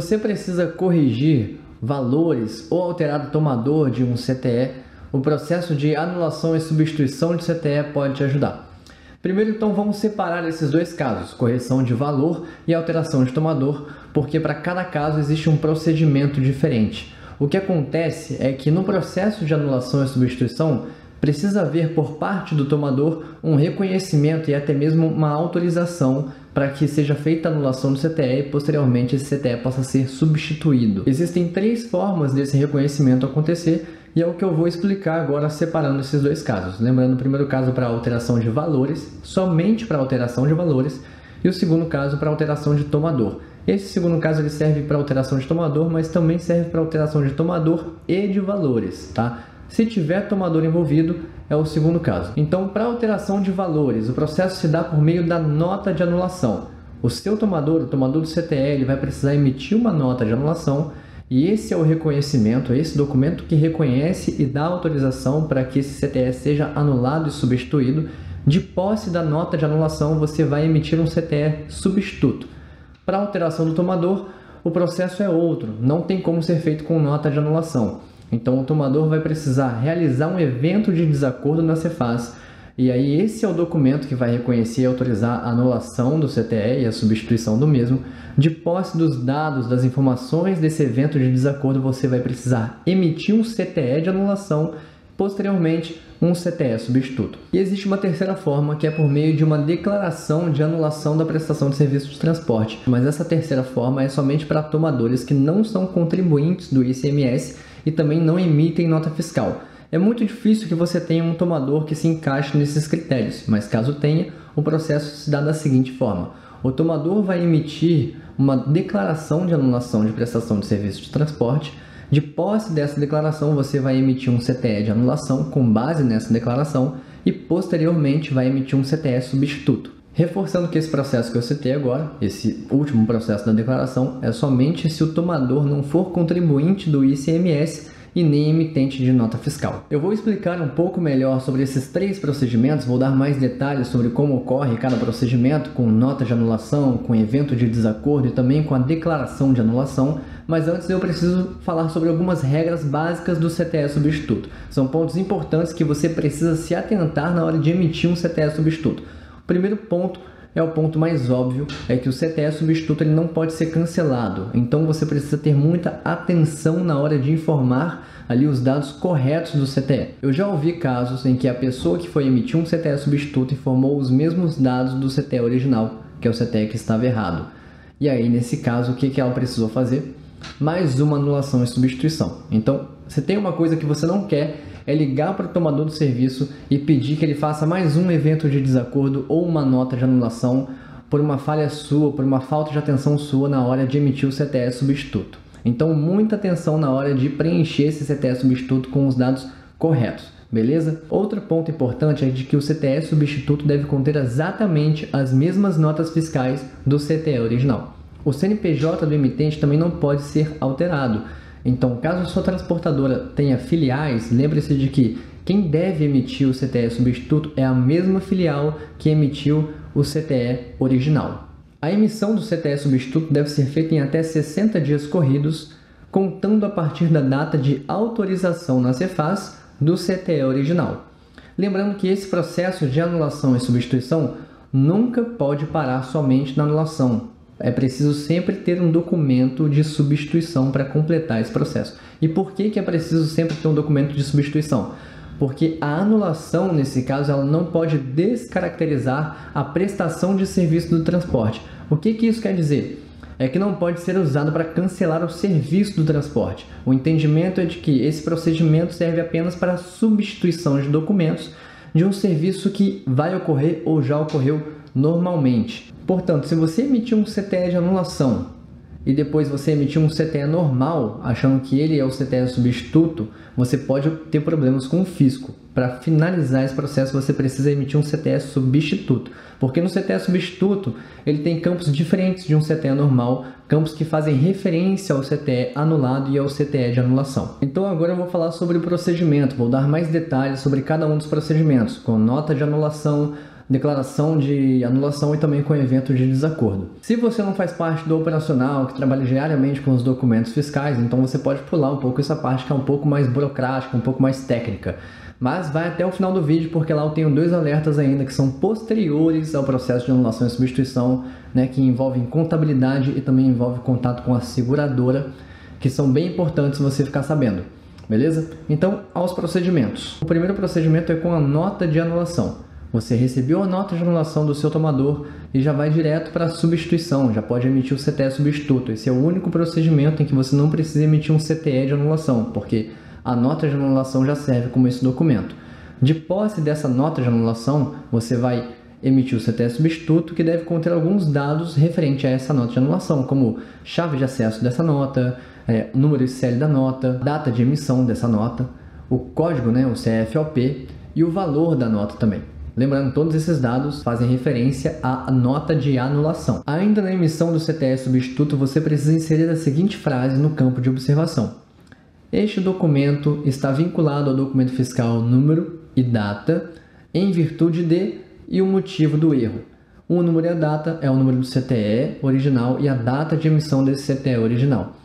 você precisa corrigir valores ou alterar o tomador de um CTE, o processo de anulação e substituição de CTE pode te ajudar. Primeiro, então, vamos separar esses dois casos, correção de valor e alteração de tomador, porque para cada caso existe um procedimento diferente. O que acontece é que no processo de anulação e substituição, precisa haver por parte do tomador um reconhecimento e até mesmo uma autorização para que seja feita a anulação do CTE e posteriormente esse CTE possa ser substituído. Existem 3 formas desse reconhecimento acontecer e é o que eu vou explicar agora separando esses dois casos. Lembrando o primeiro caso para alteração de valores, somente para alteração de valores, e o segundo caso para alteração de tomador. Esse segundo caso ele serve para alteração de tomador, mas também serve para alteração de tomador e de valores, tá? Se tiver tomador envolvido, é o segundo caso. Então, para alteração de valores, o processo se dá por meio da nota de anulação. O seu tomador, o tomador do CTE, ele vai precisar emitir uma nota de anulação e esse é o reconhecimento, é esse documento que reconhece e dá autorização para que esse CTE seja anulado e substituído. De posse da nota de anulação, você vai emitir um CTE substituto. Para alteração do tomador, o processo é outro, não tem como ser feito com nota de anulação. Então, o tomador vai precisar realizar um evento de desacordo na Cefaz, e aí esse é o documento que vai reconhecer e autorizar a anulação do CTE e a substituição do mesmo. De posse dos dados, das informações desse evento de desacordo, você vai precisar emitir um CTE de anulação, posteriormente um CTE substituto. E existe uma terceira forma, que é por meio de uma declaração de anulação da prestação de serviço de transporte. Mas essa terceira forma é somente para tomadores que não são contribuintes do ICMS e também não emitem nota fiscal. É muito difícil que você tenha um tomador que se encaixe nesses critérios, mas caso tenha, o processo se dá da seguinte forma. O tomador vai emitir uma declaração de anulação de prestação de serviço de transporte. De posse dessa declaração, você vai emitir um CTE de anulação com base nessa declaração e, posteriormente, vai emitir um CTE substituto. Reforçando que esse processo que eu citei agora, esse último processo da declaração, é somente se o tomador não for contribuinte do ICMS e nem emitente de nota fiscal. Eu vou explicar um pouco melhor sobre esses 3 procedimentos, vou dar mais detalhes sobre como ocorre cada procedimento, com nota de anulação, com evento de desacordo e também com a declaração de anulação, mas antes eu preciso falar sobre algumas regras básicas do CTE substituto. São pontos importantes que você precisa se atentar na hora de emitir um CTE substituto. O primeiro ponto é o ponto mais óbvio, é que o CTE substituto ele não pode ser cancelado. Então você precisa ter muita atenção na hora de informar ali os dados corretos do CTE. Eu já ouvi casos em que a pessoa que foi emitir um CTE substituto informou os mesmos dados do CTE original, que é o CTE que estava errado. E aí, nesse caso, o que ela precisou fazer? Mais uma anulação e substituição. Então, se tem uma coisa que você não quer, é ligar para o tomador do serviço e pedir que ele faça mais um evento de desacordo ou uma nota de anulação por uma falha sua, por uma falta de atenção sua na hora de emitir o CTE substituto. Então, muita atenção na hora de preencher esse CTE substituto com os dados corretos, beleza? Outro ponto importante é de que o CTE substituto deve conter exatamente as mesmas notas fiscais do CTE original. O CNPJ do emitente também não pode ser alterado. Então, caso a sua transportadora tenha filiais, lembre-se de que quem deve emitir o CTE substituto é a mesma filial que emitiu o CTE original. A emissão do CTE substituto deve ser feita em até 60 dias corridos, contando a partir da data de autorização na Cefaz do CTE original. Lembrando que esse processo de anulação e substituição nunca pode parar somente na anulação. É preciso sempre ter um documento de substituição para completar esse processo. E por que é preciso sempre ter um documento de substituição? Porque a anulação, nesse caso, ela não pode descaracterizar a prestação de serviço do transporte. O que isso quer dizer? É que não pode ser usado para cancelar o serviço do transporte. O entendimento é de que esse procedimento serve apenas para a substituição de documentos de um serviço que vai ocorrer ou já ocorreu normalmente. Portanto, se você emitir um CTE de anulação e depois você emitir um CTE normal, achando que ele é o CTE substituto, você pode ter problemas com o fisco. Para finalizar esse processo, você precisa emitir um CTE substituto. Porque no CTE substituto, ele tem campos diferentes de um CTE normal, campos que fazem referência ao CTE anulado e ao CTE de anulação. Então agora eu vou falar sobre o procedimento, vou dar mais detalhes sobre cada um dos procedimentos, com nota de anulação, declaração de anulação e também com evento de desacordo. Se você não faz parte do operacional, que trabalha diariamente com os documentos fiscais, então você pode pular um pouco essa parte que é um pouco mais burocrática, um pouco mais técnica. Mas vai até o final do vídeo, porque lá eu tenho 2 alertas ainda que são posteriores ao processo de anulação e substituição, né, que envolvem contabilidade e também envolve contato com a seguradora, que são bem importantes você ficar sabendo, beleza? Então, aos procedimentos. O primeiro procedimento é com a nota de anulação. Você recebeu a nota de anulação do seu tomador e já vai direto para a substituição, já pode emitir o CTE substituto. Esse é o único procedimento em que você não precisa emitir um CTE de anulação, porque a nota de anulação já serve como esse documento. De posse dessa nota de anulação, você vai emitir o CTE substituto, que deve conter alguns dados referentes a essa nota de anulação, como chave de acesso dessa nota, número ICL da nota, data de emissão dessa nota, o código, né, o CFOP, e o valor da nota também. Lembrando, todos esses dados fazem referência à nota de anulação. Ainda na emissão do CTE substituto, você precisa inserir a seguinte frase no campo de observação: este documento está vinculado ao documento fiscal número e data, em virtude de e o motivo do erro. O número e a data é o número do CTE original e a data de emissão desse CTE original.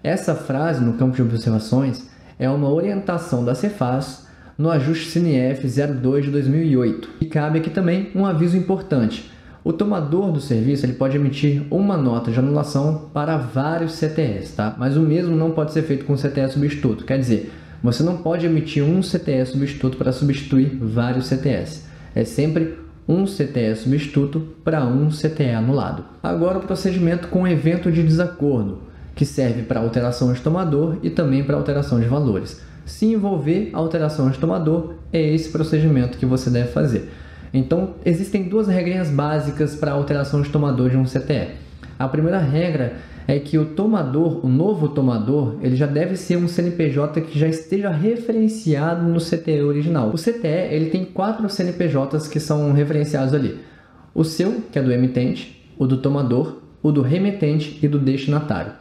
Essa frase no campo de observações é uma orientação da Cefaz no ajuste CNF 02 de 2008. E cabe aqui também um aviso importante. O tomador do serviço ele pode emitir uma nota de anulação para vários CTEs, tá? Mas o mesmo não pode ser feito com CTE substituto. Quer dizer, você não pode emitir um CTE substituto para substituir vários CTEs. É sempre um CTE substituto para um CTE anulado. Agora o procedimento com evento de desacordo, que serve para alteração de tomador e também para alteração de valores. Se envolver alteração de tomador, é esse procedimento que você deve fazer. Então, existem 2 regrinhas básicas para a alteração de tomador de um CTE. A primeira regra é que o tomador, o novo tomador, ele já deve ser um CNPJ que já esteja referenciado no CTE original. O CTE ele tem 4 CNPJs que são referenciados ali. O seu, que é do emitente, o do tomador, o do remetente e do destinatário.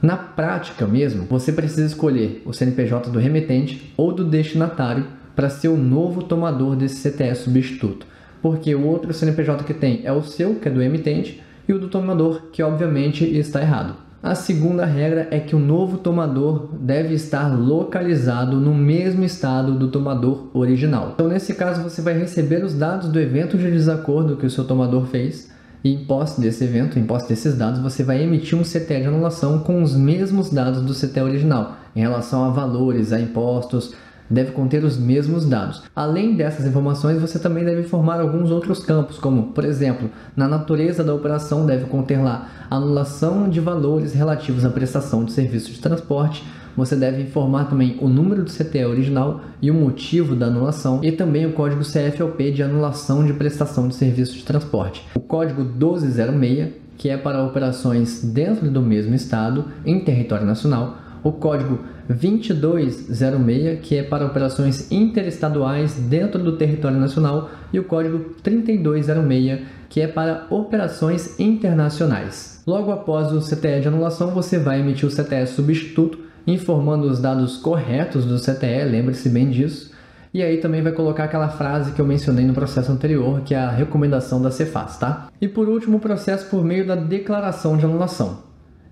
Na prática mesmo, você precisa escolher o CNPJ do remetente ou do destinatário para ser o novo tomador desse CTE substituto. Porque o outro CNPJ que tem é o seu, que é do emitente, e o do tomador, que obviamente está errado. A segunda regra é que o novo tomador deve estar localizado no mesmo estado do tomador original. Então, nesse caso, você vai receber os dados do evento de desacordo que o seu tomador fez, e em posse desse evento, em posse desses dados, você vai emitir um CTE de anulação com os mesmos dados do CTE original, em relação a valores, a impostos, deve conter os mesmos dados. Além dessas informações, você também deve informar alguns outros campos, como, por exemplo, na natureza da operação deve conter lá anulação de valores relativos à prestação de serviço de transporte. Você deve informar também o número do CTE original e o motivo da anulação e também o código CFOP de anulação de prestação de serviço de transporte. O código 1206, que é para operações dentro do mesmo estado em território nacional. O código 2206, que é para operações interestaduais dentro do território nacional, e o código 3206, que é para operações internacionais. Logo após o CTE de anulação, você vai emitir o CTE substituto, informando os dados corretos do CTE, lembre-se bem disso, e aí também vai colocar aquela frase que eu mencionei no processo anterior, que é a recomendação da Cefaz, tá? E por último, o processo por meio da declaração de anulação.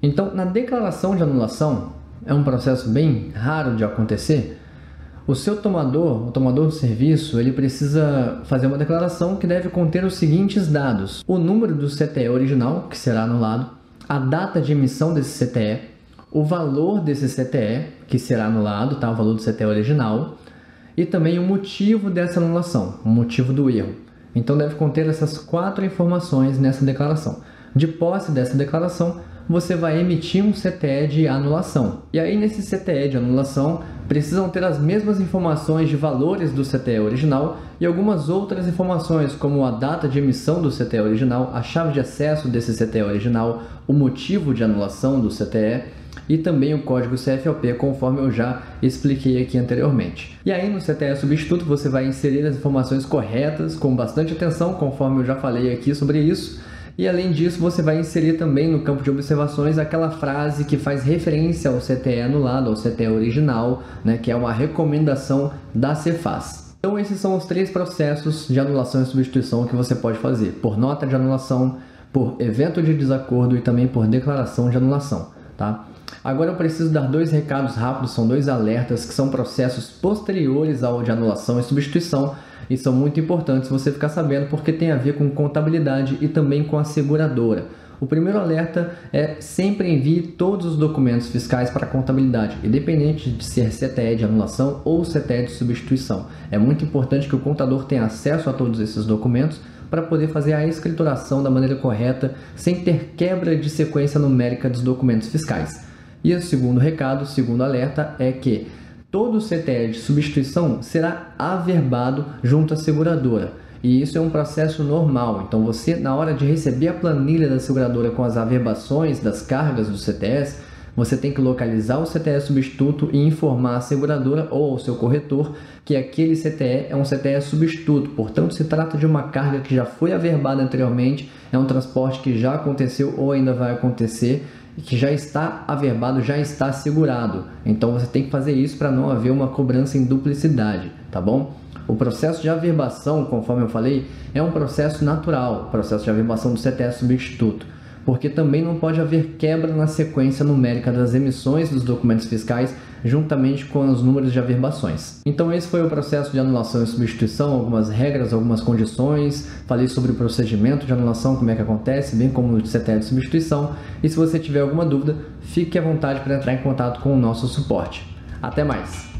Então, na declaração de anulação, é um processo bem raro de acontecer. O seu tomador, o tomador do serviço, ele precisa fazer uma declaração que deve conter os seguintes dados: o número do CTE original, que será anulado, a data de emissão desse CTE, o valor desse CTE, que será anulado, tá? O valor do CTE original, e também o motivo dessa anulação, o motivo do erro. Então deve conter essas 4 informações nessa declaração. De posse dessa declaração, você vai emitir um CTE de anulação. E aí nesse CTE de anulação precisam ter as mesmas informações de valores do CTE original e algumas outras informações, como a data de emissão do CTE original, a chave de acesso desse CTE original, o motivo de anulação do CTE e também o código CFOP, conforme eu já expliquei aqui anteriormente. E aí no CTE substituto você vai inserir as informações corretas com bastante atenção, conforme eu já falei aqui sobre isso. E além disso, você vai inserir também no campo de observações aquela frase que faz referência ao CTE anulado, ao CTE original, né, que é uma recomendação da Cefaz. Então esses são os 3 processos de anulação e substituição que você pode fazer: por nota de anulação, por evento de desacordo e também por declaração de anulação, tá? Agora eu preciso dar 2 recados rápidos, são 2 alertas que são processos posteriores ao de anulação e substituição e são muito importantes você ficar sabendo porque tem a ver com contabilidade e também com a seguradora. O primeiro alerta é: sempre envie todos os documentos fiscais para a contabilidade, independente de ser CTE de anulação ou CTE de substituição. É muito importante que o contador tenha acesso a todos esses documentos para poder fazer a escrituração da maneira correta, sem ter quebra de sequência numérica dos documentos fiscais. E o segundo recado, o segundo alerta, é que todo CTE de substituição será averbado junto à seguradora. E isso é um processo normal. Então você, na hora de receber a planilha da seguradora com as averbações das cargas dos CTEs, você tem que localizar o CTE substituto e informar a seguradora ou ao seu corretor que aquele CTE é um CTE substituto. Portanto, se trata de uma carga que já foi averbada anteriormente, é um transporte que já aconteceu ou ainda vai acontecer, que já está averbado, já está segurado. Então você tem que fazer isso para não haver uma cobrança em duplicidade, tá bom? O processo de averbação, conforme eu falei, é um processo natural, o processo de averbação do CTE substituto, porque também não pode haver quebra na sequência numérica das emissões dos documentos fiscais juntamente com os números de averbações. Então esse foi o processo de anulação e substituição, algumas regras, algumas condições, falei sobre o procedimento de anulação, como é que acontece, bem como o de CTE de substituição, e se você tiver alguma dúvida, fique à vontade para entrar em contato com o nosso suporte. Até mais!